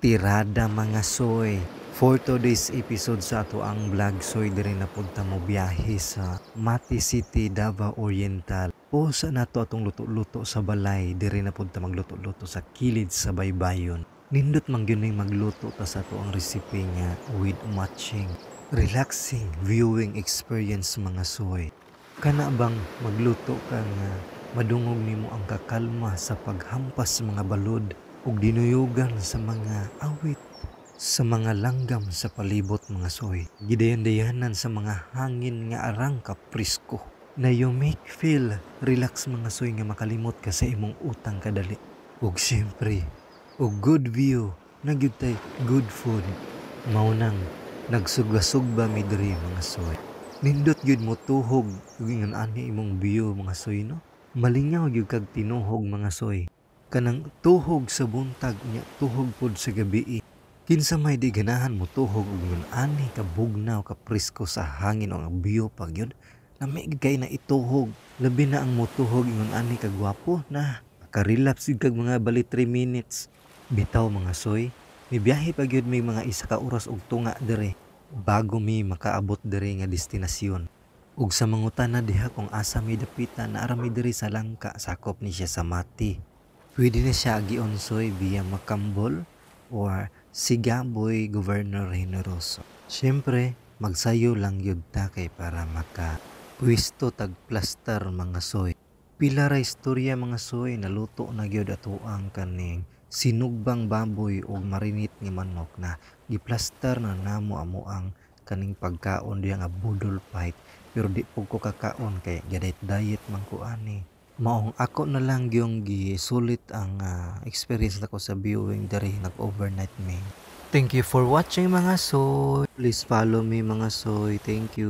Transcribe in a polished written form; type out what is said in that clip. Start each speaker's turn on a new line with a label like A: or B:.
A: Tirada mga soy. For today's episode sa ato ang vlog soy diri na punta mo biyahe sa Mati City, Davao Oriental. O sa nato atong luto-luto sa balay diri na punta magluto-luto sa kilid sa baybayon. Nindot man gyud ning magluto ta sa ato ang recipe nga with matching relaxing viewing experience mga soy. Kana bang magluto ka nga madungog nimo ang kakalma sa paghampas sa mga balod ug dinuyugan sa mga awit sa mga langgam sa palibot mga soy. Gidayan-dayanan sa mga hangin nga arang ka presko na you make feel relax mga soy nga makalimot ka sa imong utang kadali. Ug syempre, ug good view, nagyud tay good food. Mao nang nagsugba-sugba mi diri mga soy. Nindot gyud mo tuhog ug ingon ani imong view mga soy no. Malingaw gyud kag tinuhog mga soy. Kanang tuhog sa buntag nya tuhog pod sa gabi. Kinsa may di ganahan mo tuhog ug ngon ani ka bugnaw ka presko sa hangin o ang view pag yun. Lami kay na ituhog. Labi na ang motuhog ingon ani ka gwapo na. Makarelapse kag mga bali 3 minutes. Bitaw mga soy, mibiyahe pag yun may mga isa ka oras og tunga dire bago mi makaabot dire nga destinasyon. Ug sa mangutana diha kung asa mi dapitan na arami diri sa Langka sakop ni siya sa Mati. Pwede na siya gionsoy via Macambol or Sigaboy Governor Generoso. Siyempre, magsayo lang yun ta kay para maka pwisto tag plaster mga soy. Pila ra istorya mga soy naluto na gyud ato ang kaning sinugbang baboy o marinit nga manok na giplaster na namo amo ang kaning pagkaon diya nga budol fight pero di pug ko kakaon kay diet man ko ani. Maong ako na lang yung gisulit ang experience nako sa viewing dari nag-overnight me. Thank you for watching mga soy. Please follow me mga soy. Thank you.